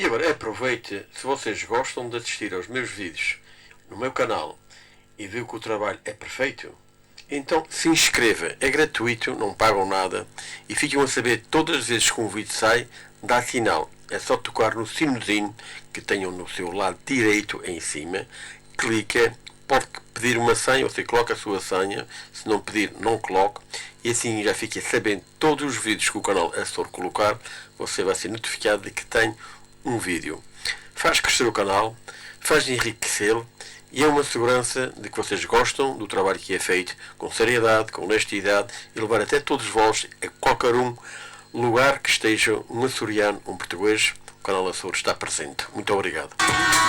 E agora aproveite, se vocês gostam de assistir aos meus vídeos no meu canal e viu que o trabalho é perfeito, então se inscreva, é gratuito, não pagam nada e ficam a saber todas as vezes que um vídeo sai, dá sinal. É só tocar no sinozinho que tenham no seu lado direito em cima, clica, pode pedir uma senha, você coloca a sua senha, se não pedir, não coloque, e assim já fica sabendo todos os vídeos que o canal Açor colocar, você vai ser notificado de que tem um vídeo. Faz crescer o canal, faz enriquecê-lo, e é uma segurança de que vocês gostam do trabalho que é feito com seriedade, com honestidade e levar até todos vós a qualquer lugar que esteja um açoriano, um português. O canal Açor está presente. Muito obrigado.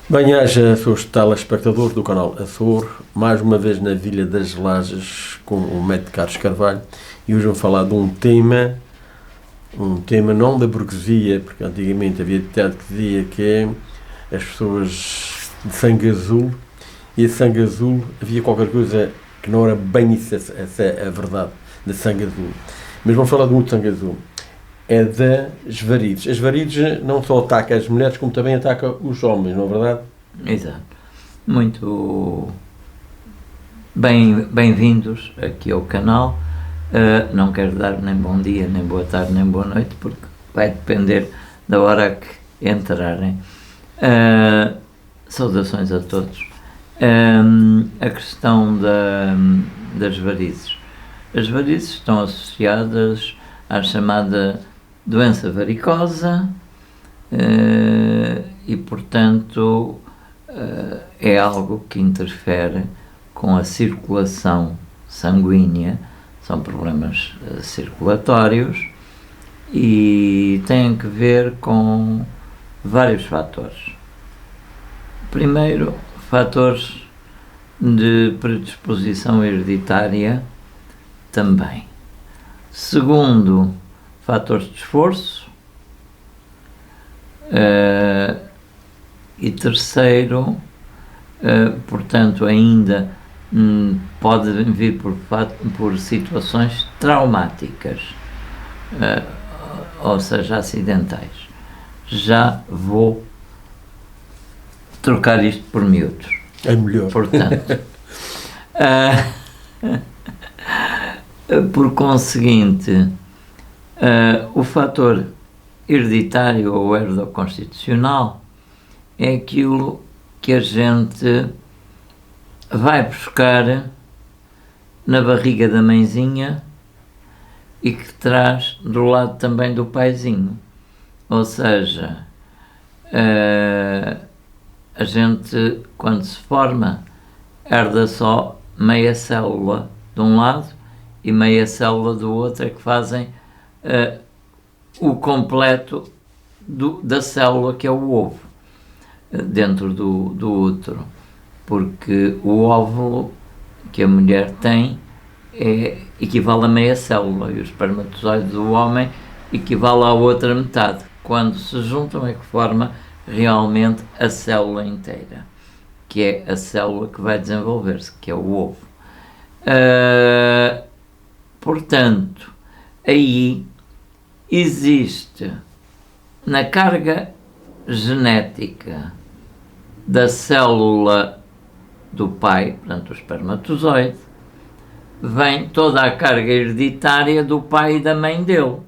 Bem-aja, seus telespectadores do canal Açor, mais uma vez na Vila das Lajes com o médico Carlos Carvalho, e hoje vamos falar de um tema não da burguesia, porque antigamente havia ditado que dizia que é as pessoas de sangue azul, e a sangue azul havia qualquer coisa que não era bem isso, essa é a verdade, de sangue azul. Mas vamos falar de um sangue azul. É das varizes. As varizes não só atacam as mulheres, como também atacam os homens, não é verdade? Exato. Muito bem-vindos aqui ao canal. Não quero dar nem bom dia, nem boa tarde, nem boa noite, porque vai depender da hora que entrarem. Saudações a todos. A questão das varizes. As varizes estão associadas à chamada doença varicosa e, portanto, é algo que interfere com a circulação sanguínea, são problemas circulatórios e têm que ver com vários fatores. Primeiro, fatores de predisposição hereditária também. Segundo, fatores de esforço. E terceiro, portanto, ainda pode vir por situações traumáticas, ou seja, acidentais. Já vou trocar isto por miúdos. É melhor. Portanto, por conseguinte, o fator hereditário ou herdoconstitucional é aquilo que a gente vai buscar na barriga da mãezinha e que traz do lado também do paizinho. Ou seja, a gente, quando se forma, herda só meia célula de um lado e meia célula do outro, é que fazem o completo da célula, que é o ovo, dentro do útero, porque o óvulo que a mulher tem equivale a meia célula e o espermatozoide do homem equivale à outra metade. Quando se juntam é que forma realmente a célula inteira, que é a célula que vai desenvolver-se, que é o ovo. Portanto, aí existe na carga genética da célula do pai, portanto o espermatozoide, vem toda a carga hereditária do pai e da mãe dele,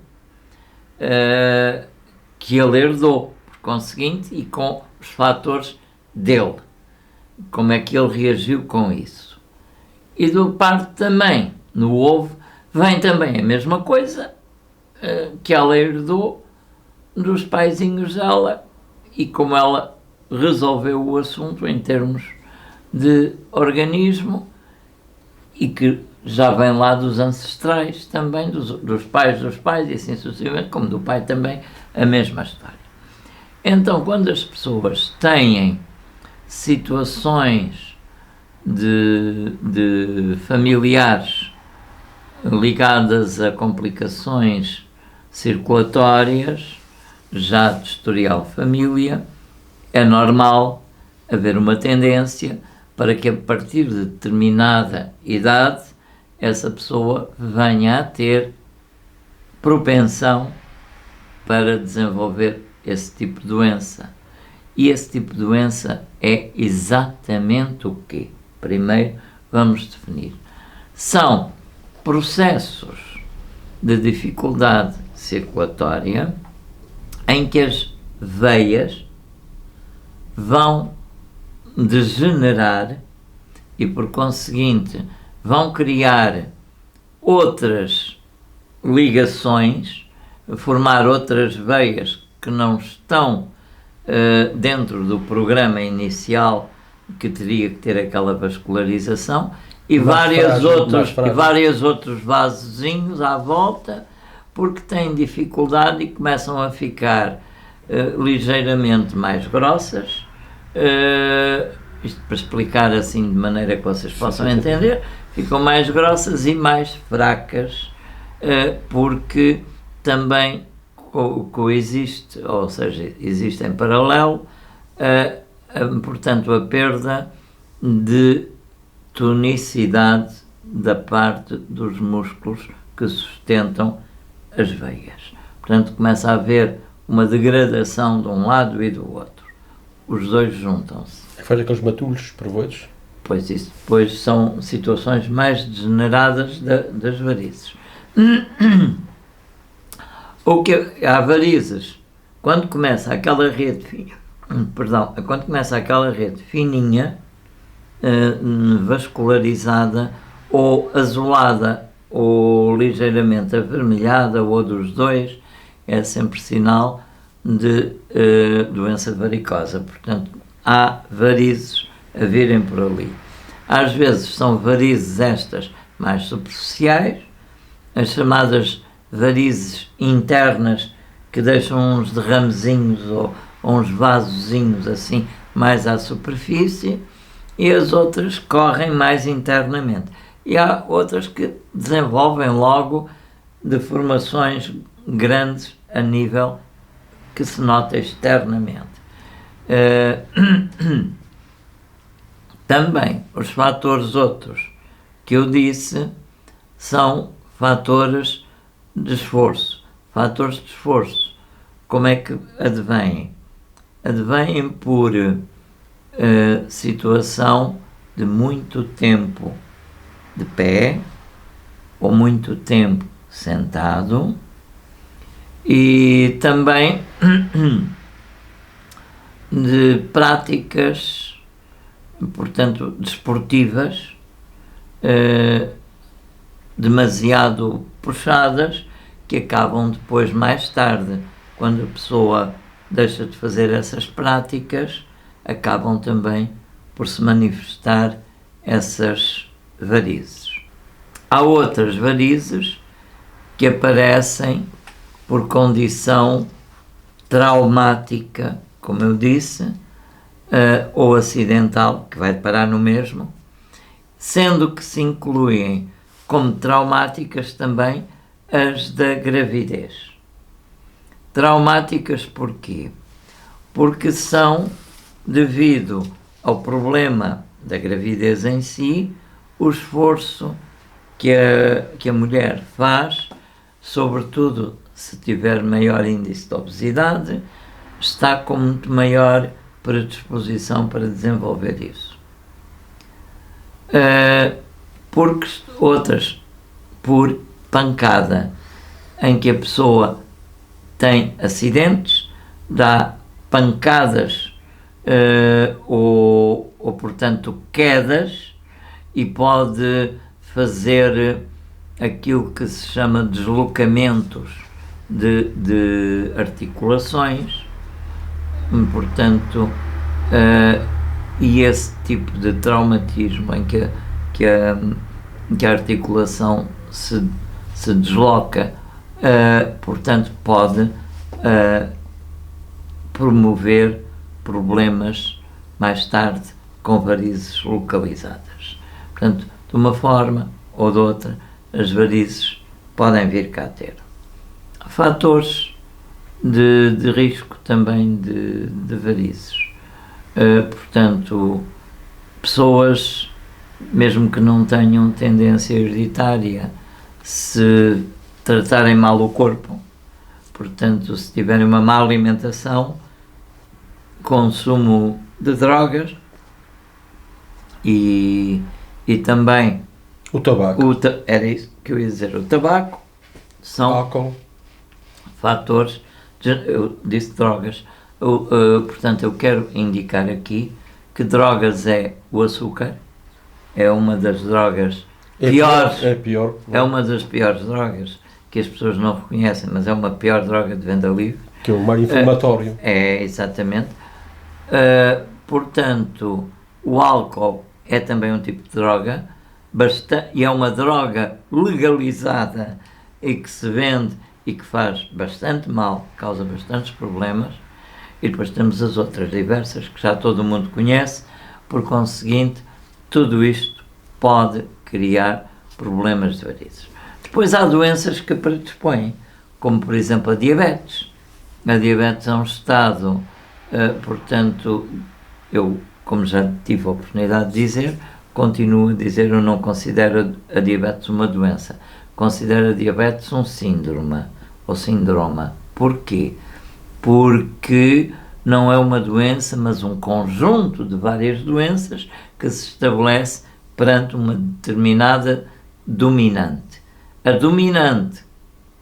que ele herdou, por conseguinte, e com os fatores dele, como é que ele reagiu com isso. E do parte também, no ovo, vem também a mesma coisa que ela herdou dos paizinhos dela, e como ela resolveu o assunto em termos de organismo, e que já vem lá dos ancestrais também, dos pais e assim sucessivamente, como do pai também, a mesma história. Então, quando as pessoas têm situações de familiares ligadas a complicações circulatórias, já de historial família, é normal haver uma tendência para que a partir de determinada idade essa pessoa venha a ter propensão para desenvolver esse tipo de doença. E esse tipo de doença é exatamente o quê? Primeiro vamos definir. São processos de dificuldade circulatória em que as veias vão degenerar e, por conseguinte, vão criar outras ligações, formar outras veias que não estão dentro do programa inicial que teria que ter aquela vascularização e vários outros vasozinhos à volta, porque têm dificuldade e começam a ficar ligeiramente mais grossas. Isto para explicar assim de maneira que vocês possam entender, ficam mais grossas e mais fracas, porque também coexiste, ou seja, existe em paralelo, portanto, a perda de tonicidade da parte dos músculos que sustentam as veias. Portanto, começa a haver uma degradação de um lado e do outro. Os dois juntam-se. Faz aqueles matulhos prevoides? Pois isso depois são situações mais degeneradas das varizes. O que há varizes, quando começa aquela rede fininha, vascularizada ou azulada ou ligeiramente avermelhada ou dos dois, é sempre sinal de doença varicosa. Portanto, há varizes a virem por ali. Às vezes são varizes estas mais superficiais, as chamadas varizes internas, que deixam uns derramezinhos ou uns vasozinhos assim mais à superfície, e as outras correm mais internamente. E há outras que desenvolvem logo deformações grandes a nível que se nota externamente. Também os fatores outros que eu disse são fatores de esforço. Fatores de esforço, como é que advêm? Advêm por situação de muito tempo de pé ou muito tempo sentado, e também de práticas, portanto, desportivas demasiado puxadas, que acabam depois, mais tarde, quando a pessoa deixa de fazer essas práticas, acabam também por se manifestar essas varizes. Há outras varizes que aparecem por condição traumática, como eu disse, ou acidental, que vai parar no mesmo, sendo que se incluem como traumáticas também as da gravidez. Traumáticas porquê? Porque são, devido ao problema da gravidez em si, o esforço que a mulher faz, sobretudo se tiver maior índice de obesidade, está com muito maior predisposição para desenvolver isso. Porque outras, por pancada, em que a pessoa tem acidentes, dá pancadas ou portanto quedas, e pode fazer aquilo que se chama deslocamentos de articulações, portanto, e esse tipo de traumatismo em que a articulação se desloca, portanto, pode promover problemas mais tarde com varizes localizadas. Portanto, de uma forma ou de outra, as varizes podem vir cá ter. Fatores de risco também de varizes. Portanto, pessoas, mesmo que não tenham tendência hereditária, se tratarem mal o corpo, portanto, se tiverem uma má alimentação, consumo de drogas e também O tabaco. era isso que eu ia dizer, o tabaco são Álcool. fatores, eu disse drogas, portanto eu quero indicar aqui que drogas é o açúcar, é uma das drogas piores, É pior. é uma das piores drogas que as pessoas não reconhecem, mas é uma pior droga de venda livre. Que é o mar inflamatório. É, exatamente. Portanto, o álcool é também um tipo de droga e é uma droga legalizada e que se vende e que faz bastante mal, causa bastantes problemas. E depois temos as outras diversas que já todo mundo conhece. Por conseguinte, tudo isto pode criar problemas de varizes. Depois há doenças que predispõem, como por exemplo a diabetes. A diabetes é um estado, portanto, eu, como já tive a oportunidade de dizer, continuo a dizer, eu não considero a diabetes uma doença. Considero a diabetes um síndrome, ou sindroma. Porquê? Porque não é uma doença, mas um conjunto de várias doenças que se estabelece perante uma determinada dominante. A dominante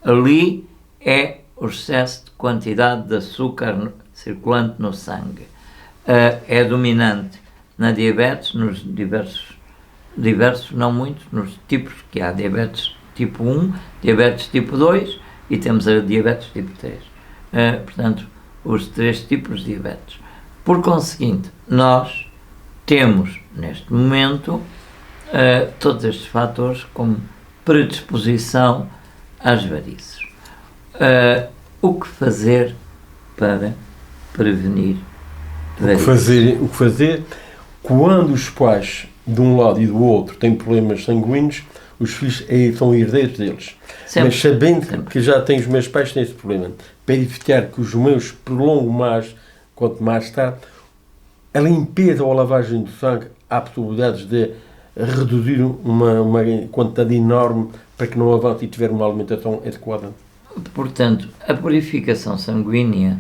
ali é o excesso de quantidade de açúcar circulante no sangue. É dominante na diabetes, nos diversos, não muitos, nos tipos que há: diabetes tipo 1, diabetes tipo 2 e temos a diabetes tipo 3. Portanto, os 3 tipos de diabetes. Por conseguinte, nós temos neste momento todos estes fatores como predisposição às varizes. O que fazer para prevenir varizes? O que fazer quando os pais de um lado e do outro têm problemas sanguíneos, os filhos são herdeiros deles. Sempre. Mas sabendo que já têm os meus pais têm esse problema, para evitar que os meus prolongam mais, quanto mais tarde, a limpeza ou a lavagem do sangue, há possibilidades de reduzir uma quantidade enorme para que não avance e tiver uma alimentação adequada. Portanto, a purificação sanguínea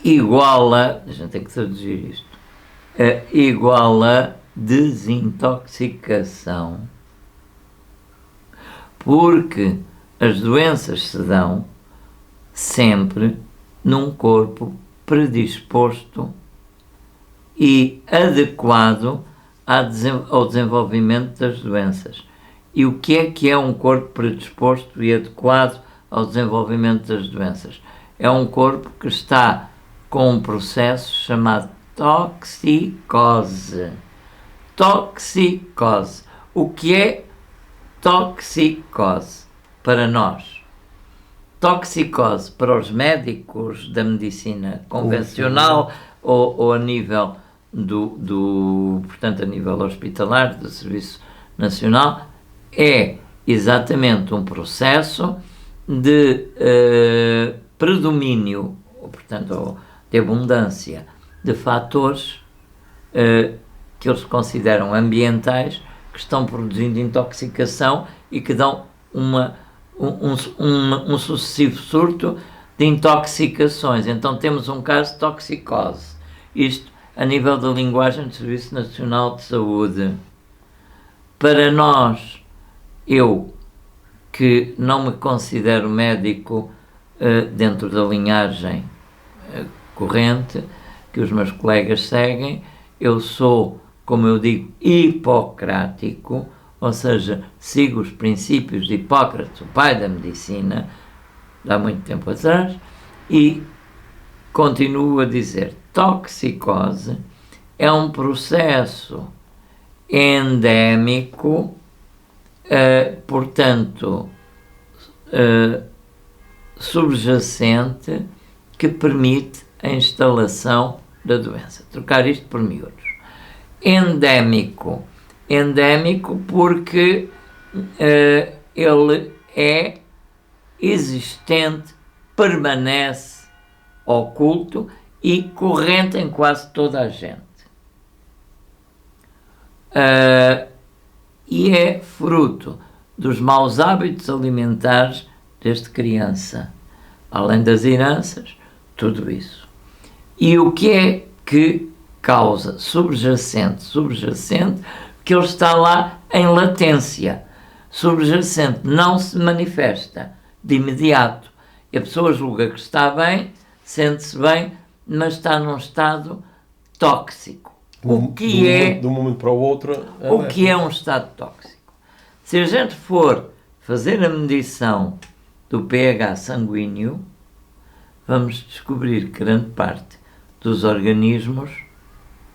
iguala, a gente tem que traduzir isto, iguala desintoxicação, porque as doenças se dão sempre num corpo predisposto e adequado ao desenvolvimento das doenças. E o que é um corpo predisposto e adequado ao desenvolvimento das doenças? É um corpo que está com um processo chamado toxicose. Toxicose. O que é toxicose para nós? Toxicose para os médicos da medicina convencional ou a nível portanto, a nível hospitalar, do Serviço Nacional, é exatamente um processo de predomínio, portanto, de abundância de fatores que eles consideram ambientais, que estão produzindo intoxicação e que dão um sucessivo surto de intoxicações. Então temos um caso de toxicose. Isto a nível da linguagem do Serviço Nacional de Saúde. Para nós, eu que não me considero médico dentro da linhagem corrente que os meus colegas seguem, eu sou, como eu digo, hipocrático, ou seja, sigo os princípios de Hipócrates, o pai da medicina, de há muito tempo atrás, e continuo a dizer: toxicose é um processo endémico, portanto, subjacente, que permite a instalação da doença. Trocar isto por miúdos. Endémico porque ele é existente, permanece oculto e corrente em quase toda a gente. E é fruto dos maus hábitos alimentares desde criança. Além das heranças, tudo isso. E o que é que causa? Subjacente, que ele está lá em latência. Subjacente não se manifesta de imediato. E a pessoa julga que está bem, sente-se bem, mas está num estado tóxico. De um momento para o outro. O que é um estado tóxico? Se a gente for fazer a medição do pH sanguíneo, vamos descobrir que grande parte dos organismos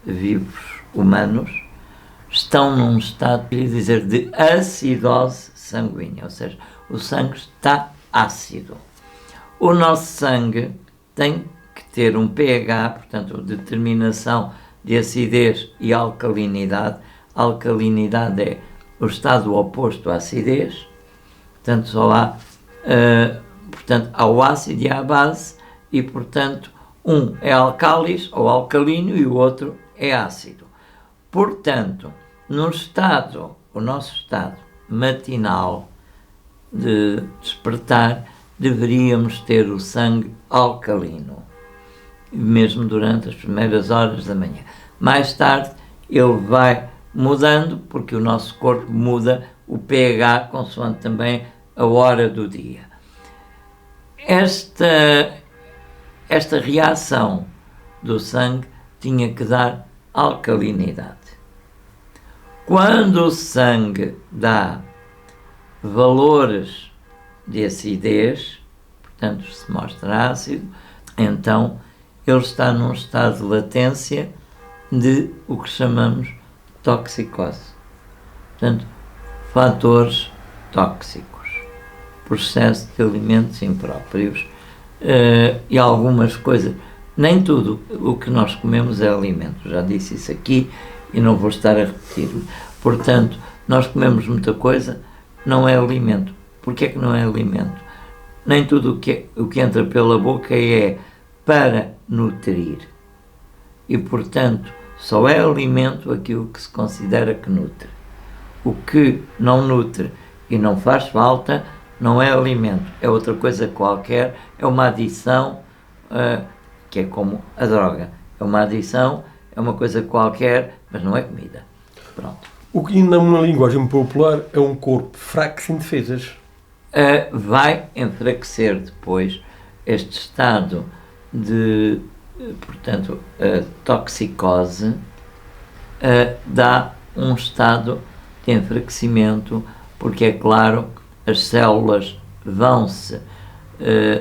vivos humanos estão num estado, queria dizer, de acidose sanguínea, ou seja, o sangue está ácido. O nosso sangue tem que ter um pH, portanto, determinação de acidez e alcalinidade. A alcalinidade é o estado oposto à acidez, portanto, só há, portanto, há o ácido e a base, e, portanto, um é alcális ou alcalino e o outro é ácido. Portanto, o nosso estado matinal de despertar, deveríamos ter o sangue alcalino, mesmo durante as primeiras horas da manhã. Mais tarde, ele vai mudando, porque o nosso corpo muda o pH consoante também a hora do dia. Esta reação do sangue tinha que dar alcalinidade. Quando o sangue dá valores de acidez, portanto se mostra ácido, então ele está num estado de latência de o que chamamos toxicose. Portanto, fatores tóxicos, processo de alimentos impróprios, e algumas coisas. Nem tudo o que nós comemos é alimento, já disse isso aqui e não vou estar a repetir. Portanto, nós comemos muita coisa, não é alimento. Porquê é que não é alimento? Nem tudo o que entra pela boca é para nutrir. E, portanto, só é alimento aquilo que se considera que nutre. O que não nutre e não faz falta não é alimento, é outra coisa qualquer, é uma adição, que é como a droga. É uma adição, é uma coisa qualquer, mas não é comida. Pronto. O que, numa linguagem popular, é um corpo fraco sem defesas. Vai enfraquecer depois este estado de, portanto, toxicose, dá um estado de enfraquecimento, porque é claro, as células vão-se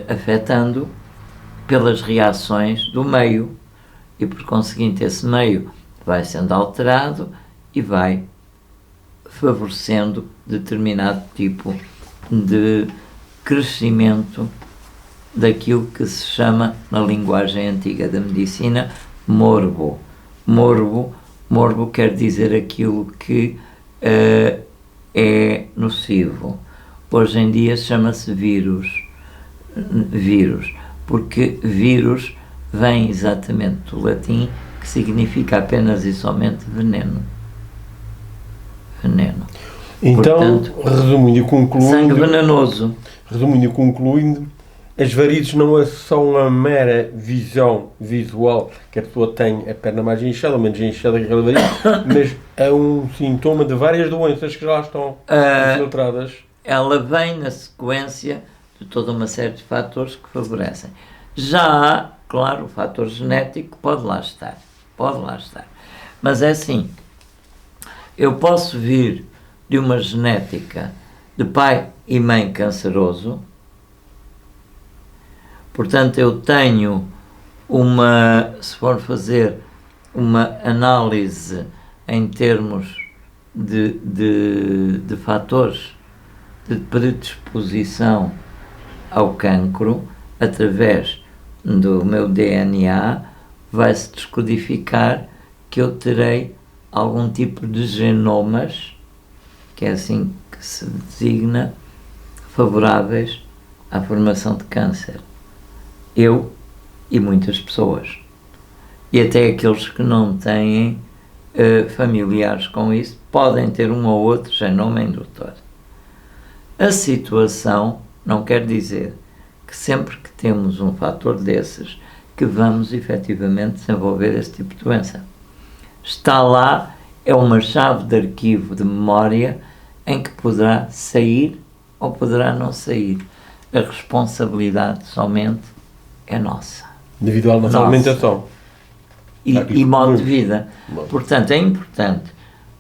afetando pelas reações do meio e, por conseguinte, esse meio vai sendo alterado e vai favorecendo determinado tipo de crescimento daquilo que se chama, na linguagem antiga da medicina, morbo. Morbo quer dizer aquilo que é nocivo. Hoje em dia chama-se vírus, porque vírus vem exatamente do latim, que significa apenas e somente veneno. Então, portanto, resumindo e concluindo, sangue venenoso. Resumindo e concluindo, as varizes não é só uma mera visão visual que a pessoa tem a perna mais inchada ou menos inchada que aquela varize, mas é um sintoma de várias doenças que já estão infiltradas. Ela vem na sequência de toda uma série de fatores que favorecem. Já há, claro, o fator genético que pode lá estar. Mas é assim, eu posso vir de uma genética de pai e mãe canceroso, portanto eu tenho se for fazer uma análise em termos de fatores de predisposição ao cancro, através do meu DNA, vai-se descodificar que eu terei algum tipo de genomas, que é assim que se designa, favoráveis à formação de câncer. Eu e muitas pessoas. E até aqueles que não têm familiares com isso, podem ter um ou outro genoma indutor. A situação não quer dizer que sempre que temos um fator desses, que vamos efetivamente desenvolver esse tipo de doença. Está lá, é uma chave de arquivo de memória em que poderá sair ou poderá não sair. A responsabilidade somente é nossa. Individual na sua alimentação. E modo de vida. Portanto, é importante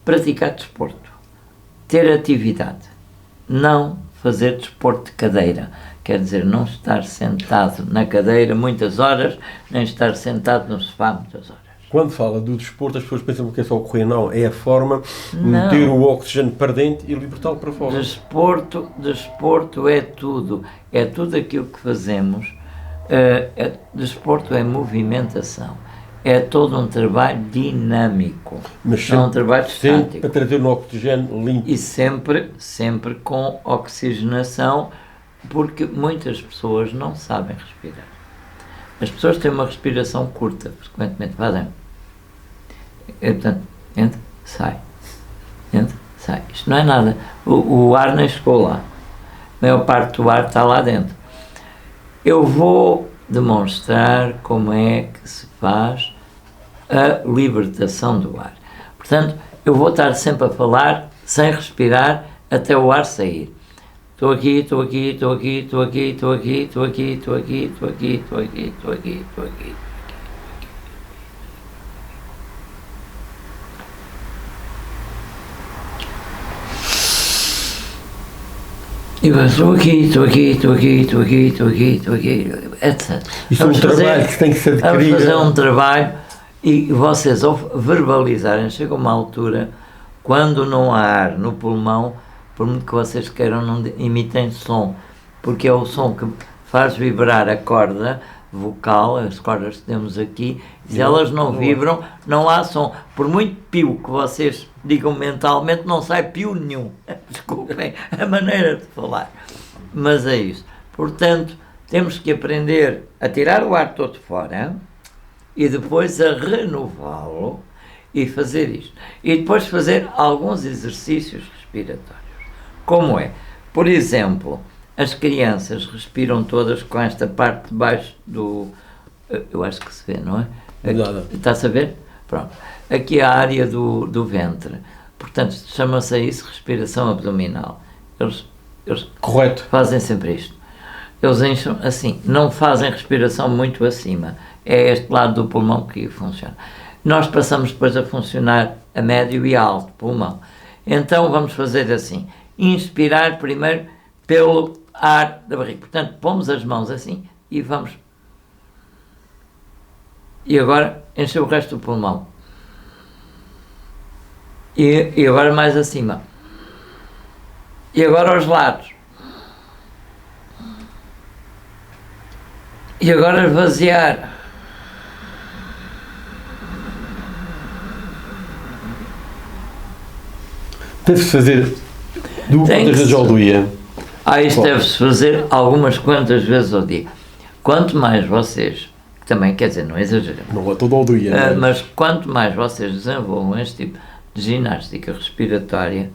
praticar desporto, ter atividade, não fazer desporto de cadeira. Quer dizer, não estar sentado na cadeira muitas horas, nem estar sentado no sofá muitas horas. Quando fala do desporto, as pessoas pensam que é só correr. Não, é a forma de Não. meter o oxigênio para dentro e libertá-lo para fora. Desporto é tudo. É tudo aquilo que fazemos. Desporto é movimentação. É todo um trabalho dinâmico. Mas não é um trabalho sempre estático. para trazer um oxigênio limpo. E sempre com oxigenação, porque muitas pessoas não sabem respirar. As pessoas têm uma respiração curta, frequentemente fazem. Portanto, entra, sai. Entra, sai. Isto não é nada. O ar nem chegou lá. A maior parte do ar está lá dentro. Eu vou demonstrar como é que se faz a libertação do ar. Portanto, eu vou estar sempre a falar sem respirar até o ar sair. Estou aqui, estou aqui, estou aqui, estou aqui, estou aqui, estou aqui, estou aqui, estou aqui, estou aqui, estou aqui, estou aqui. E vai, estou aqui, estou aqui, estou aqui, estou aqui, estou aqui, estou aqui, etc. Isso é um trabalho que tem que ser adquirido. Vamos fazer um trabalho e vocês, ao verbalizarem, chega uma altura, quando não há ar no pulmão, por muito que vocês queiram, não emitem som, porque é o som que faz vibrar a corda vocal, as cordas que temos aqui, se elas não vibram, não há som. Por muito pio que vocês digam mentalmente, não sai pio nenhum. Desculpem a maneira de falar, mas é isso. Portanto, temos que aprender a tirar o ar todo fora e depois a renová-lo e fazer isto. E depois fazer alguns exercícios respiratórios. Como é? Por exemplo, as crianças respiram todas com esta parte de baixo do... Eu acho que se vê, não é? Está-se a ver? Pronto. Aqui a área do ventre. Portanto, chama-se a isso respiração abdominal. Eles Correto. fazem sempre isto. Eles enchem assim. Não fazem respiração muito acima. É este lado do pulmão que funciona. Nós passamos depois a funcionar a médio e a alto pulmão. Então vamos fazer assim. Inspirar primeiro pelo ar da barriga. Portanto, pomos as mãos assim e vamos. E agora encher o resto do pulmão. E agora mais acima. E agora aos lados. E agora esvaziar. Deve-se fazer quantas vezes ao dia? Isto deve-se fazer algumas quantas vezes ao dia. Quanto mais vocês, também quer dizer, não exageramos, Não é todo ao dia. mas quanto mais vocês desenvolvam este tipo de ginástica respiratória,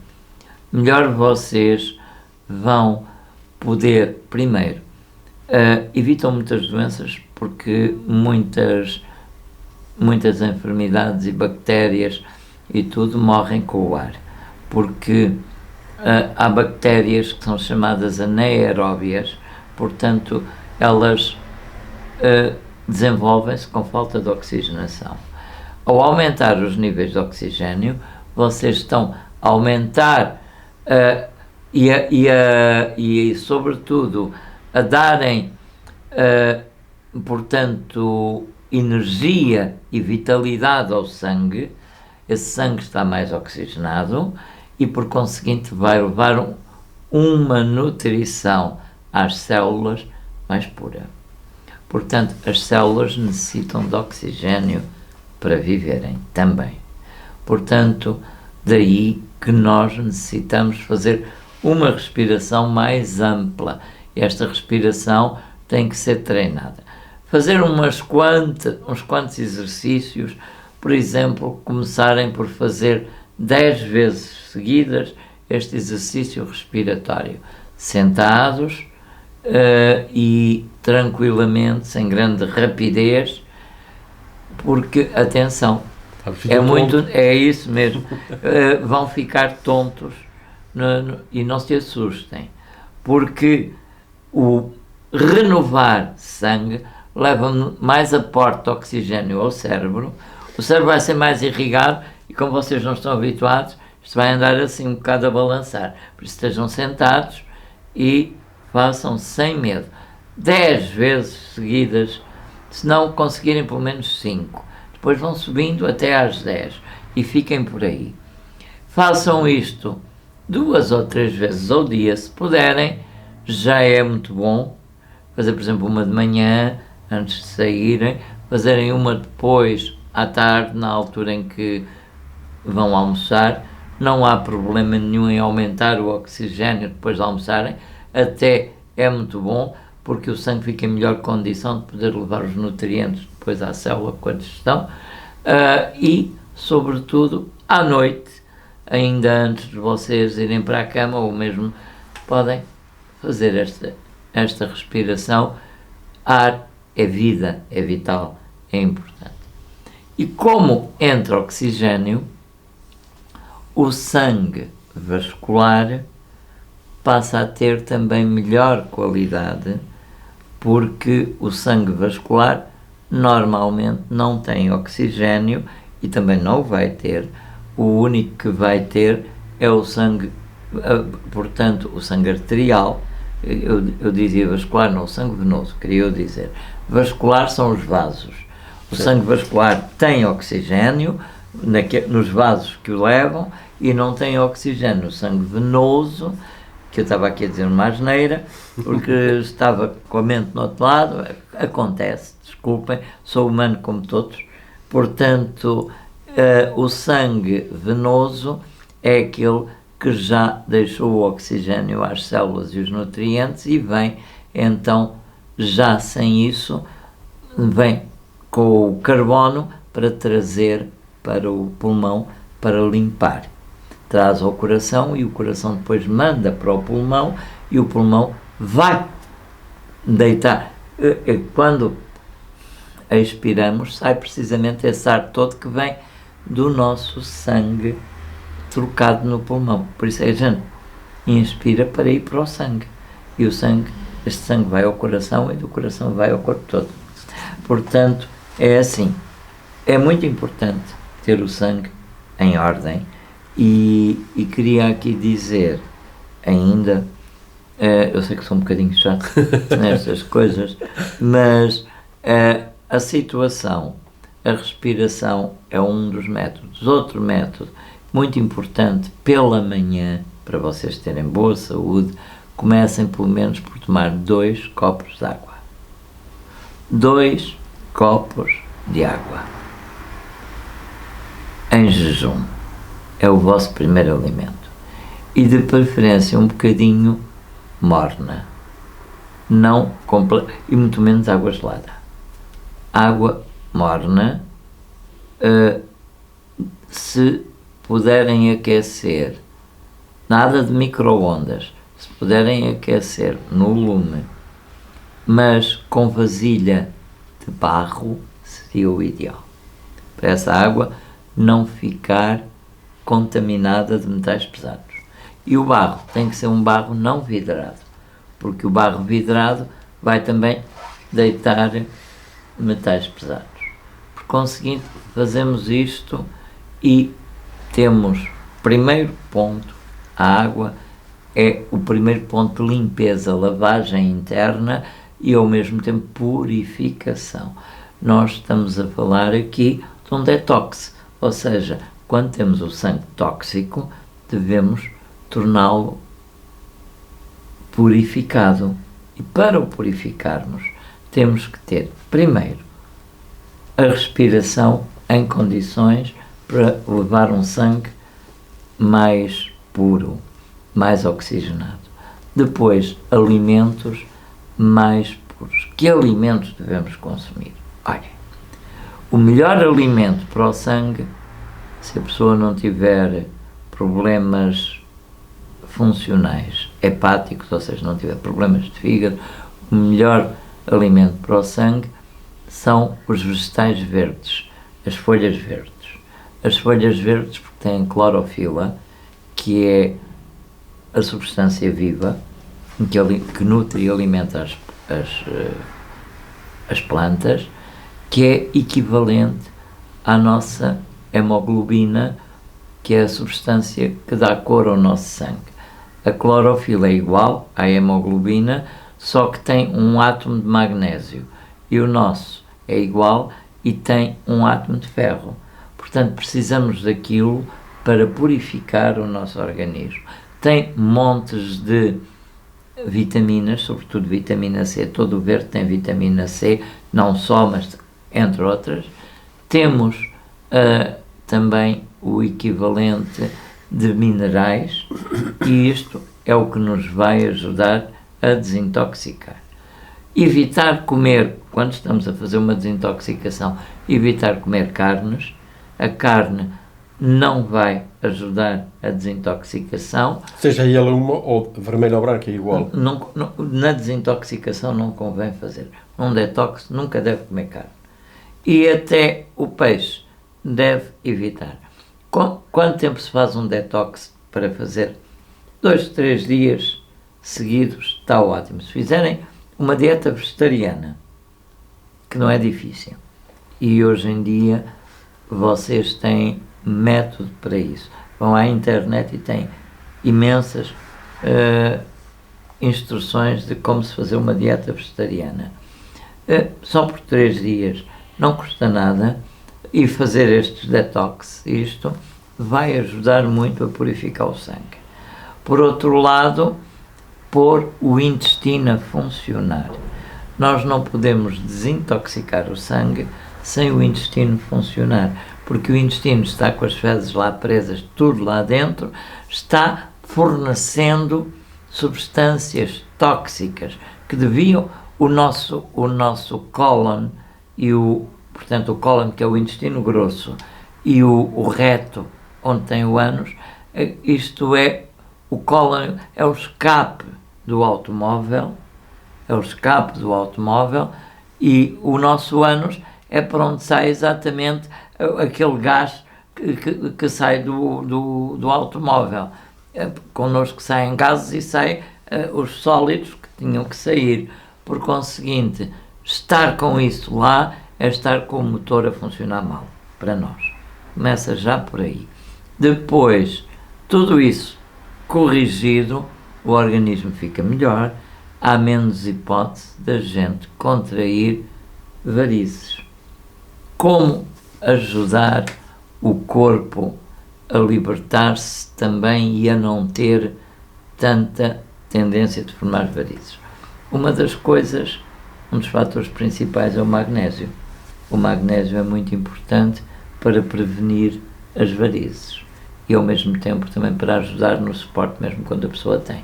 melhor vocês vão poder, primeiro, evitam muitas doenças, porque muitas enfermidades e bactérias e tudo morrem com o ar, porque há bactérias que são chamadas anaeróbias, portanto elas desenvolvem-se com falta de oxigenação. Ao aumentar os níveis de oxigênio, vocês estão a aumentar e sobretudo a darem portanto energia e vitalidade ao sangue. Esse sangue está mais oxigenado e por conseguinte vai levar uma nutrição às células mais pura. Portanto, as células necessitam de oxigênio para viverem também. Portanto, daí que nós necessitamos fazer uma respiração mais ampla. Esta respiração tem que ser treinada. Fazer uns quantos exercícios, por exemplo, começarem por fazer 10 vezes seguidas este exercício respiratório, sentados e tranquilamente, sem grande rapidez, porque, atenção, é isso mesmo, vão ficar tontos e não se assustem, porque o renovar sangue leva mais aporte de oxigênio ao cérebro, o cérebro vai ser mais irrigado e, como vocês não estão habituados, isto vai andar assim um bocado a balançar. Por isso estejam sentados e façam sem medo 10 vezes seguidas, se não conseguirem pelo menos 5. Depois vão subindo até às 10 e fiquem por aí. Façam isto 2 ou 3 vezes ao dia, se puderem, já é muito bom. Fazer, por exemplo, uma de manhã, antes de saírem, fazerem uma depois, à tarde, na altura em que vão almoçar. Não há problema nenhum em aumentar o oxigênio depois de almoçarem, até é muito bom, porque o sangue fica em melhor condição de poder levar os nutrientes depois à célula quando estão, e, sobretudo, à noite, ainda antes de vocês irem para a cama, ou mesmo podem fazer esta respiração. Ar é vida, é vital, é importante. E como entra oxigênio, o sangue vascular passa a ter também melhor qualidade, porque o sangue vascular normalmente não tem oxigênio e também não vai ter. O único que vai ter é o sangue, portanto, o sangue arterial. Eu dizia vascular, não, o sangue venoso, queria eu dizer. Vascular são os vasos. O sangue vascular tem oxigênio nos vasos que o levam e não tem oxigênio. O sangue venoso, que eu estava aqui a dizer uma asneira, porque estava com a mente no outro lado, acontece, desculpem, sou humano como todos. Portanto, o sangue venoso é aquele que já deixou o oxigênio às células e os nutrientes e vem, então, já sem isso, vem com o carbono para trazer para o pulmão, para limpar. Traz ao coração e o coração depois manda para o pulmão e o pulmão vai deitar. Quando expiramos, sai precisamente esse ar todo que vem do nosso sangue trocado no pulmão. Por isso a gente inspira para ir para o sangue. E este sangue vai ao coração e do coração vai ao corpo todo. Portanto, é assim. É muito importante ter o sangue em ordem. E queria aqui dizer ainda, eu sei que sou um bocadinho chato nestas coisas, mas a situação, a respiração é um dos métodos. Outro método muito importante pela manhã, para vocês terem boa saúde, comecem pelo menos por tomar 2 copos de água. 2 copos de água. Em jejum. É o vosso primeiro alimento. E de preferência um bocadinho morna. Não e muito menos água gelada. Água morna. Se puderem aquecer, nada de micro-ondas, se puderem aquecer no lume, mas com vasilha de barro, seria o ideal. Para essa água não ficar contaminada de metais pesados. E o barro tem que ser um barro não vidrado, porque o barro vidrado vai também deitar metais pesados. Por conseguinte, fazemos isto e temos, primeiro ponto, a água é o primeiro ponto de limpeza, lavagem interna e ao mesmo tempo purificação. Nós estamos a falar aqui de um detox, ou seja, quando temos o sangue tóxico, devemos torná-lo purificado. E para o purificarmos, temos que ter, primeiro, a respiração em condições para levar um sangue mais puro, mais oxigenado. Depois, alimentos mais puros. Que alimentos devemos consumir? Olhem, o melhor alimento para o sangue, se a pessoa não tiver problemas funcionais, hepáticos, ou seja, não tiver problemas de fígado, o melhor alimento para o sangue são os vegetais verdes, as folhas verdes. As folhas verdes porque têm clorofila, que é a substância viva que nutre e alimenta as plantas, que é equivalente à nossa hemoglobina, que é a substância que dá cor ao nosso sangue. A clorofila é igual à hemoglobina, só que tem um átomo de magnésio, e o nosso é igual e tem um átomo de ferro. Portanto, precisamos daquilo para purificar o nosso organismo. Tem montes de vitaminas, sobretudo vitamina C, todo o verde tem vitamina C, não só, mas entre outras. Temos também o equivalente de minerais, e isto é o que nos vai ajudar a desintoxicar. Evitar comer, quando estamos a fazer uma desintoxicação, evitar comer carnes. A carne não vai ajudar a desintoxicação. Seja ela uma ou vermelha ou branca, é igual. Na desintoxicação não convém fazer. Um detox nunca deve comer carne. E até o peixe deve evitar. Quanto tempo se faz um detox para fazer? 2, 3 dias seguidos está ótimo. Se fizerem uma dieta vegetariana, que não é difícil, e hoje em dia vocês têm método para isso. Vão à internet e têm imensas instruções de como se fazer uma dieta vegetariana. Só por 3 dias não custa nada, e fazer estes detox, isto vai ajudar muito a purificar o sangue. Por outro lado, pôr o intestino a funcionar. Nós não podemos desintoxicar o sangue sem o intestino funcionar, porque o intestino está com as fezes lá presas, tudo lá dentro, está fornecendo substâncias tóxicas que deviam, o nosso cólon portanto o cólon, que é o intestino grosso, e o reto, onde tem o ânus, isto é, o cólon é o escape do automóvel, e o nosso ânus é para onde sai exatamente aquele gás que sai do automóvel. Connosco saem gases e saem os sólidos que tinham que sair. Por conseguinte, estar com isso lá é estar com o motor a funcionar mal, para nós. Começa já por aí. Depois, tudo isso corrigido, o organismo fica melhor, há menos hipótese da gente contrair varizes. Como ajudar o corpo a libertar-se também e a não ter tanta tendência de formar varizes? Uma das coisas, um dos fatores principais é o magnésio. O magnésio é muito importante para prevenir as varizes e ao mesmo tempo também para ajudar no suporte mesmo quando a pessoa tem.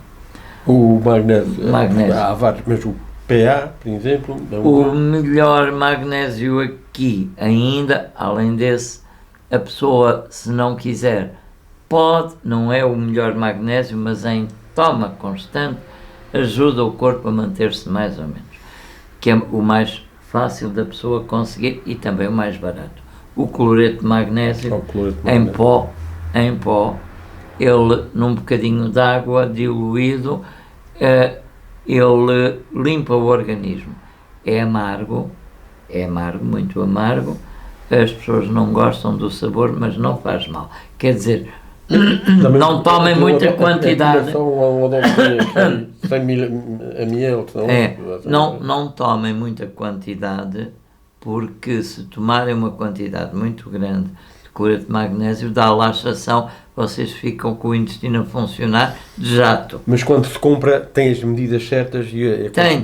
O magnésio. Há vários, mas o PA, por exemplo... O melhor magnésio aqui, ainda, além desse, a pessoa, se não quiser, pode, não é o melhor magnésio, mas em toma constante, ajuda o corpo a manter-se mais ou menos. Que é o mais fácil da pessoa conseguir e também o mais barato. O cloreto de magnésio, em pó, ele, num bocadinho de água diluído, ele limpa o organismo. É amargo, muito amargo, as pessoas não gostam do sabor, mas não faz mal. Quer dizer, não tomem muita quantidade. Não tomem muita quantidade, porque se tomarem uma quantidade muito grande de cloreto de magnésio, dá laxação, vocês ficam com o intestino a funcionar de jato. Mas quando se compra, tem as medidas certas e a tem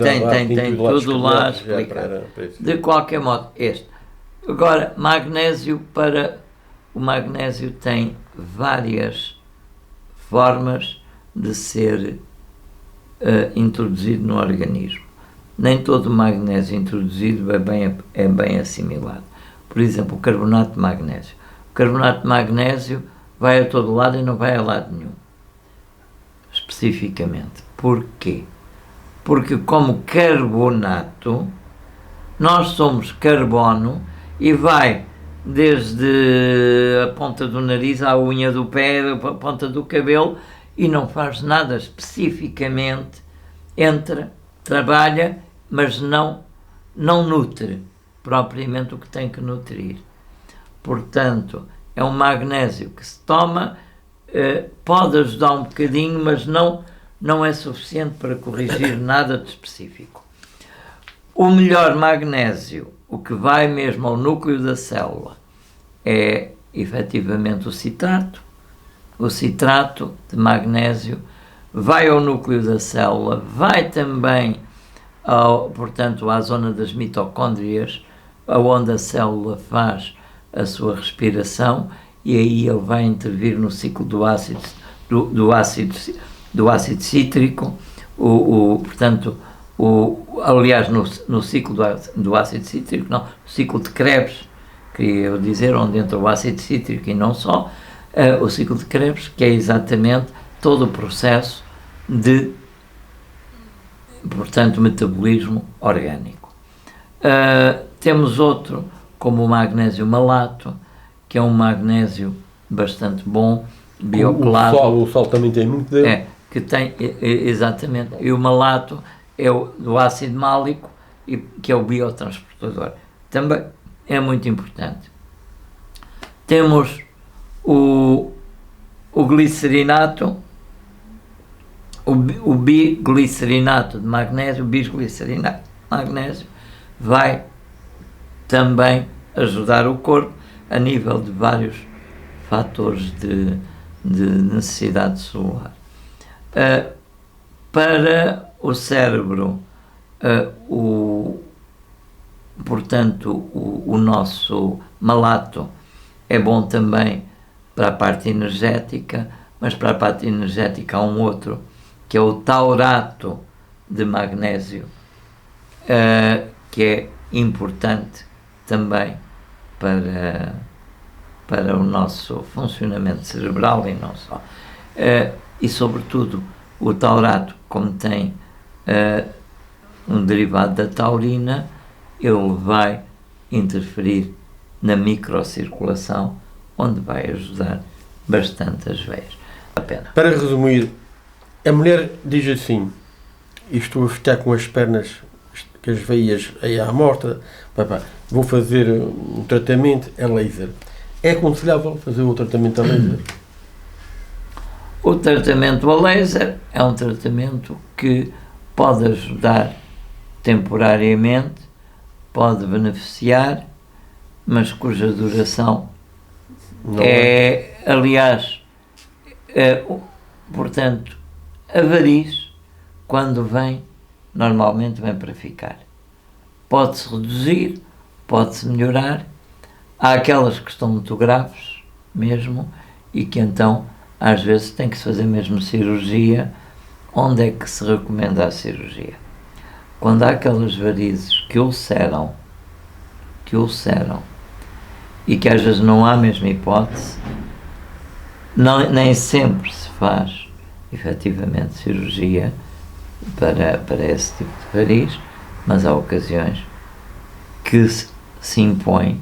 tudo lá explicado. De qualquer modo, Agora, magnésio o magnésio tem várias formas de ser introduzido no organismo. Nem todo o magnésio introduzido é bem assimilado. Por exemplo, o carbonato de magnésio. O carbonato de magnésio vai a todo lado e não vai a lado nenhum. Especificamente. Porquê? porque como carbonato, nós somos carbono e vai desde a ponta do nariz à unha do pé, a ponta do cabelo, e não faz nada especificamente, entra, trabalha, mas não nutre propriamente o que tem que nutrir. Portanto, é um magnésio que se toma, pode ajudar um bocadinho, mas não é suficiente para corrigir nada de específico. O melhor magnésio, o que vai mesmo ao núcleo da célula, é efetivamente o citrato. O citrato de magnésio vai ao núcleo da célula, vai também portanto, à zona das mitocôndrias, onde a célula faz a sua respiração, e aí ele vai intervir no ciclo do ácido cítrico, portanto, aliás, no ciclo do ácido cítrico, não, no ciclo de Krebs, queria eu dizer, onde entra o ácido cítrico e não só, o ciclo de Krebs, que é exatamente todo o processo de, portanto, metabolismo orgânico. Temos outro, como o magnésio malato, que é um magnésio bastante bom, bioclado. O sol também tem muito dele. Que tem, exatamente, e o malato é do ácido málico, que é o biotransportador. Também é muito importante. Temos o glicerinato, o biglicerinato de magnésio, o bisglicerinato de magnésio, vai também ajudar o corpo a nível de vários fatores de necessidade celular. Para o cérebro, portanto, o nosso malato é bom também para a parte energética, mas para a parte energética há um outro, que é o taurato de magnésio, que é importante também para o nosso funcionamento cerebral e não só. E, sobretudo, o taurato, como tem um derivado da taurina, ele vai interferir na microcirculação, onde vai ajudar bastante as veias. A pena. Para resumir, a mulher diz assim: estou a ficar com as pernas, com as veias aí à morta, vou fazer um tratamento a laser. É aconselhável fazer o tratamento a laser? O tratamento a laser é um tratamento que pode ajudar temporariamente, pode beneficiar, mas cuja duração não é, aliás, portanto, a variz, quando vem, normalmente vem para ficar. Pode-se reduzir, pode-se melhorar. Há aquelas que estão muito graves mesmo e que então às vezes tem que se fazer mesmo cirurgia. Onde é que se recomenda a cirurgia? Quando há aquelas varizes que ulceram e que às vezes não há mesmo hipótese, nem sempre se faz efetivamente cirurgia para esse tipo de variz, mas há ocasiões que se impõe,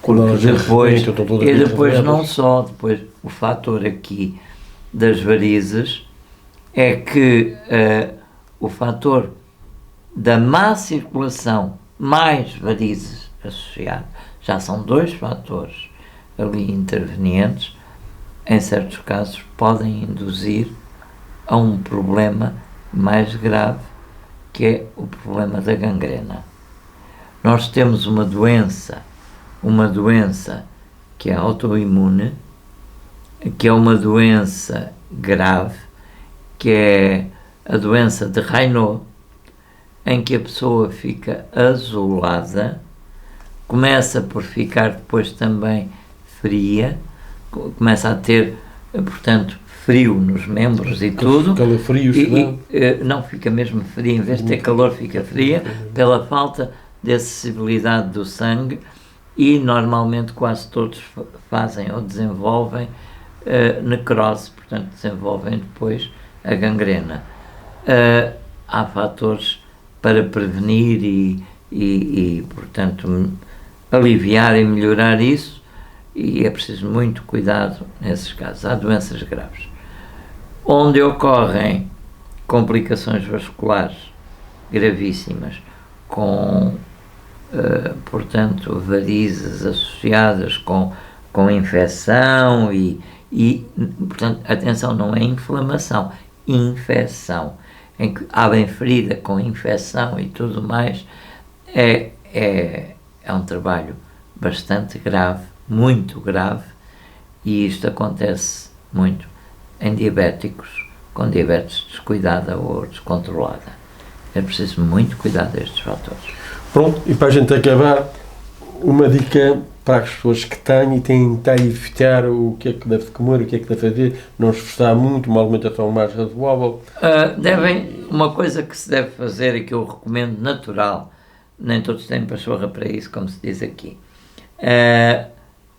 porque depois não só, depois o fator aqui das varizes é que o fator da má circulação mais varizes associado, já são dois fatores ali intervenientes, em certos casos podem induzir a um problema mais grave, que é o problema da gangrena. Nós temos uma doença que é autoimune, que é uma doença grave, que é a doença de Raynaud, em que a pessoa fica azulada, começa por ficar depois também fria, começa a ter, portanto, frio nos membros e tudo. Calafrios, não, fica mesmo fria, em vez de ter calor fica fria, pela falta de acessibilidade do sangue, e normalmente quase todos fazem ou desenvolvem necrose, portanto desenvolvem depois a gangrena. há fatores para prevenir e, portanto, aliviar e melhorar isso, e é preciso muito cuidado nesses casos. Há doenças graves onde ocorrem complicações vasculares gravíssimas, com, portanto, varizes associadas com infecção portanto, atenção, não é inflamação, infecção, em que abrem ferida com infecção e tudo mais, é um trabalho bastante grave, muito grave, e isto acontece muito em diabéticos, com diabetes descuidada ou descontrolada. É preciso muito cuidar destes fatores. Pronto, e para a gente acabar, uma dica para as pessoas que têm e tentar evitar o que é que deve comer, o que é que deve fazer, não esforçar muito, uma alimentação mais razoável. Uma coisa que se deve fazer e que eu recomendo natural, nem todos têm pachorra para isso, como se diz aqui,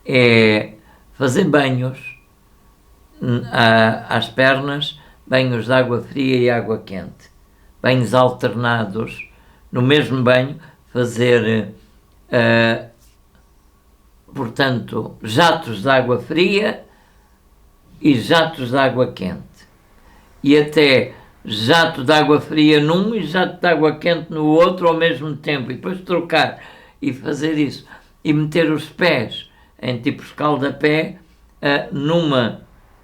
é fazer banhos às pernas, banhos de água fria e água quente, banhos alternados, no mesmo banho fazer, portanto, jatos de água fria e jatos de água quente, e até jato de água fria num e jato de água quente no outro ao mesmo tempo, e depois trocar e fazer isso, e meter os pés em tipo escaldapé,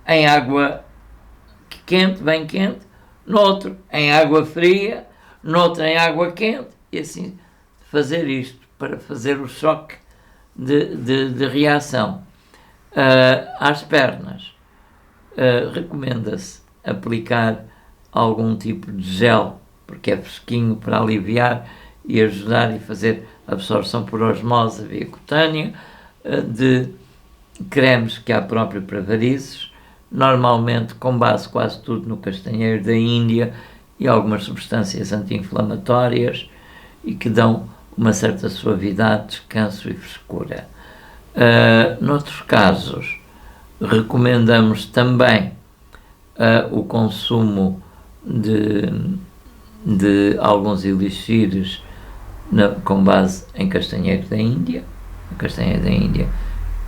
em água quente, bem quente, noutro em água fria, noutro em água quente, e assim fazer isto para fazer o choque de reação. Às pernas, recomenda-se aplicar algum tipo de gel, porque é fresquinho, para aliviar e ajudar e fazer absorção por osmose via cutânea, de cremes que há próprio para varizes, normalmente com base quase tudo no castanheiro da Índia e algumas substâncias anti-inflamatórias, e que dão uma certa suavidade, descanso e frescura. Noutros casos, recomendamos também o consumo de alguns elixires com base em castanheiro da Índia,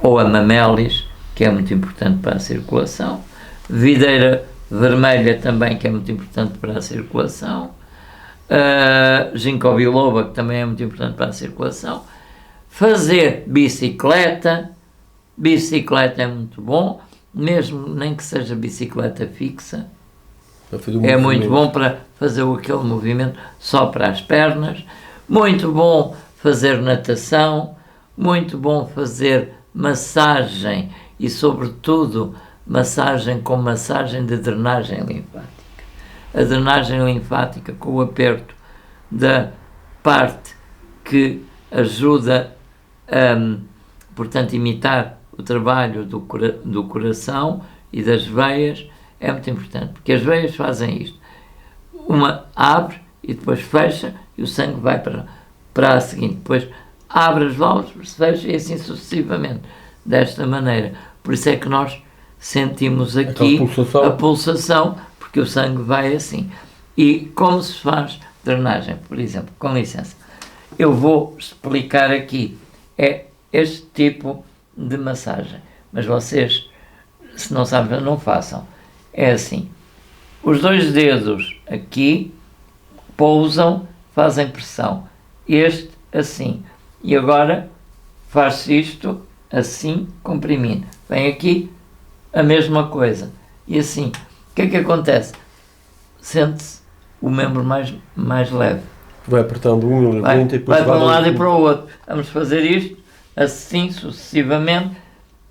ou a mamelis, que é muito importante para a circulação, videira vermelha também, que é muito importante para a circulação, ginkgo biloba, que também é muito importante para a circulação. Fazer bicicleta é muito bom, mesmo nem que seja bicicleta fixa, é muito bom para fazer aquele movimento só para as pernas. Muito bom fazer natação, muito bom fazer massagem e, sobretudo, massagem de drenagem linfática. A drenagem linfática, com o aperto da parte que ajuda a, portanto, imitar o trabalho do coração e das veias, é muito importante, porque as veias fazem isto. Uma abre e depois fecha, e o sangue vai para a seguinte. Depois abre as válvulas, fecha, e assim sucessivamente, desta maneira. Por isso é que nós sentimos aqui a pulsação, porque o sangue vai assim. E como se faz drenagem, por exemplo, com licença, eu vou explicar aqui, é este tipo de massagem, mas vocês, se não sabem, não façam. É assim, os dois dedos aqui pousam, fazem pressão, este assim, e agora faz-se isto assim, comprimindo, vem aqui a mesma coisa, e assim, o que é que acontece? Sente-se o membro mais leve, vai apertando um e vai depois para um lado e para o outro. Vamos fazer isto assim sucessivamente,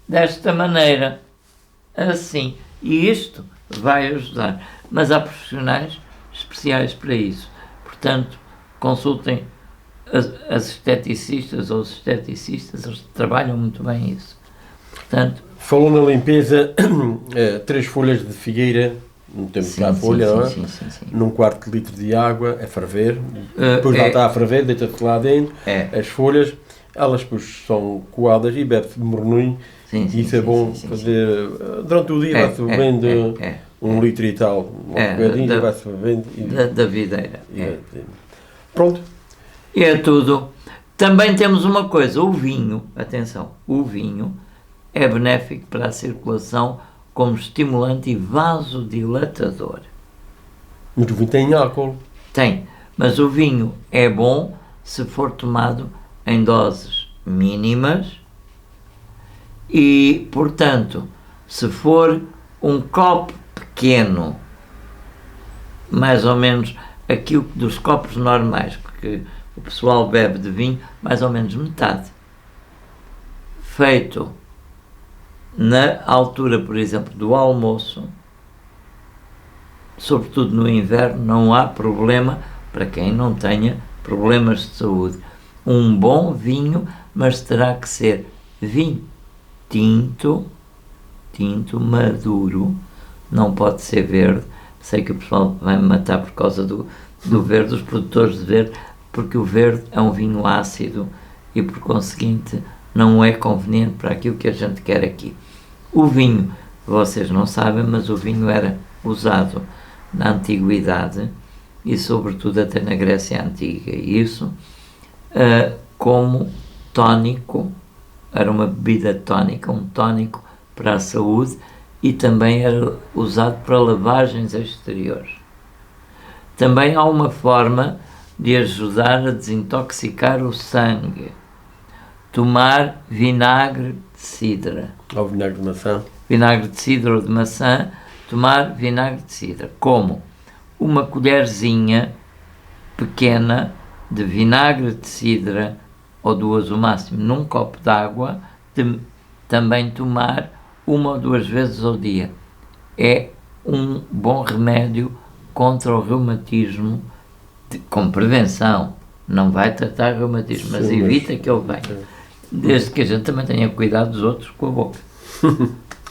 desta maneira, assim, e isto vai ajudar, mas há profissionais especiais para isso, portanto consultem as esteticistas ou os esteticistas, eles trabalham muito bem isso. Portanto, falou na limpeza, 3 folhas de figueira, não temos cá a folha, não é? Sim. Num quarto de litro de água, a ferver, depois lá está a ferver, deita-se lá dentro, as folhas, elas depois são coadas e bebe-se de morninho, e isso é bom fazer durante o dia, vai-se bebendo 1 litro e tal, bocadinho, da, e vai-se bebendo. da videira. Pronto. E é tudo. Também temos uma coisa, o vinho, atenção, o vinho é benéfico para a circulação como estimulante e vasodilatador. Mas o vinho tem álcool. Tem, mas o vinho é bom se for tomado em doses mínimas e, portanto, se for um copo pequeno, mais ou menos aquilo dos copos normais que o pessoal bebe de vinho, mais ou menos metade, feito na altura, por exemplo, do almoço, sobretudo no inverno, não há problema para quem não tenha problemas de saúde. Um bom vinho, mas terá que ser vinho tinto, maduro, não pode ser verde. Sei que o pessoal vai me matar por causa do verde, os produtores de verde, porque o verde é um vinho ácido e, por conseguinte, não é conveniente para aquilo que a gente quer aqui. O vinho, vocês não sabem, mas o vinho era usado na Antiguidade e, sobretudo, até na Grécia Antiga. E isso, como tónico, era uma bebida tónica, um tónico para a saúde, e também era usado para lavagens exteriores. Também há uma forma de ajudar a desintoxicar o sangue. Tomar vinagre de cidra. Ou vinagre de maçã. Vinagre de cidra ou de maçã, tomar vinagre de cidra. Como? Uma colherzinha pequena de vinagre de cidra, ou 2 o máximo, num copo de água, também tomar 1 ou 2 vezes ao dia. É um bom remédio contra o reumatismo, com prevenção. Não vai tratar reumatismo, mas evita que ele venha. Desde que a gente também tenha cuidado dos outros com a boca.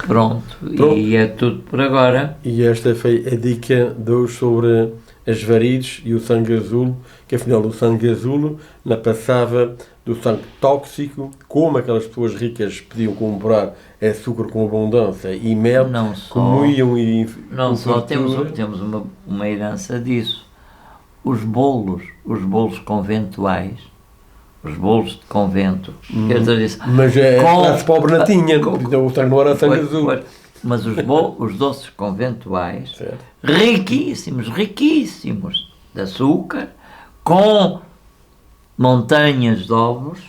Pronto, e é tudo por agora. E esta foi a dica de hoje sobre as varizes e o sangue azul, que afinal o sangue azul não passava do sangue tóxico, como aquelas pessoas ricas podiam comprar açúcar com abundância e mel, Não só, comiam e... não só temos uma herança disso. Os bolos conventuais, os bolos de convento, quer dizer, mas a classe pobre não tinha, então o sangue não era sangue azul. Mas os doces conventuais, Certo. riquíssimos de açúcar, com montanhas de ovos,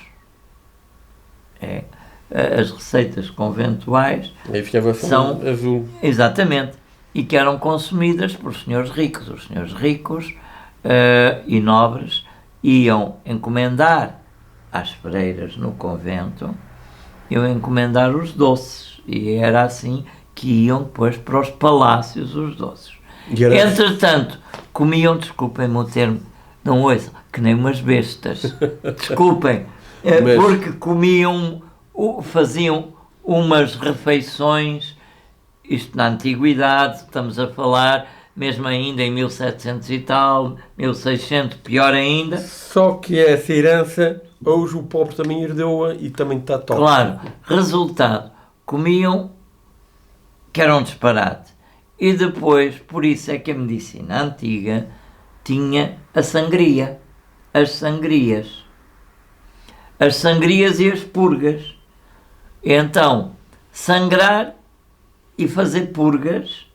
as receitas conventuais Aí ficava são azul. exatamente, e que eram consumidas por senhores ricos. Os senhores ricos e nobres iam encomendar às freiras no convento, iam encomendar os doces, e era assim que iam depois para os palácios os doces. Entretanto, comiam, desculpem-me o termo, não ouçam, que nem umas bestas, desculpem, porque comiam, faziam umas refeições, isto na Antiguidade, estamos a falar, mesmo ainda em 1700 e tal, 1600, pior ainda. Só que essa herança, hoje o pobre também herdeu-a e também está tóxico. Claro, resultado, comiam, que era um disparate. E depois, por isso é que a medicina antiga tinha a sangria, as sangrias e as purgas. Então, sangrar e fazer purgas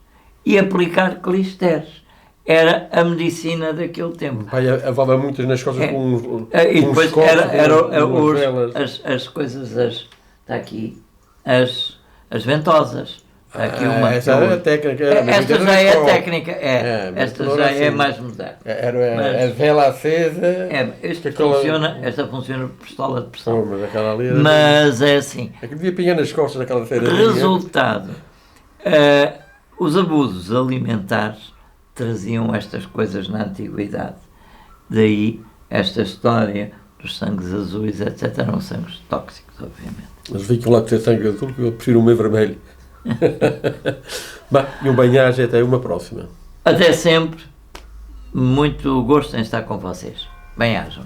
e aplicar clisteres. Era a medicina daquele tempo. Pai, avava muitas nas costas com e depois velas. as coisas, está aqui, as ventosas. Aqui uma, essa é a técnica. Esta já é a técnica, esta já é mais moderna. Era a vela acesa. Esta funciona por pistola de pressão. Mas, mas é assim. É que devia pingar nas costas daquela feira. Resultado, os abusos alimentares traziam estas coisas na Antiguidade. Daí esta história dos sangues azuis, etc. Eram sangues tóxicos, obviamente. Mas ficam lá com ser sangue azul, que eu prefiro o meu vermelho. Bem, e um banhagem, até uma próxima. Até sempre. Muito gosto em estar com vocês. Bem-ajam.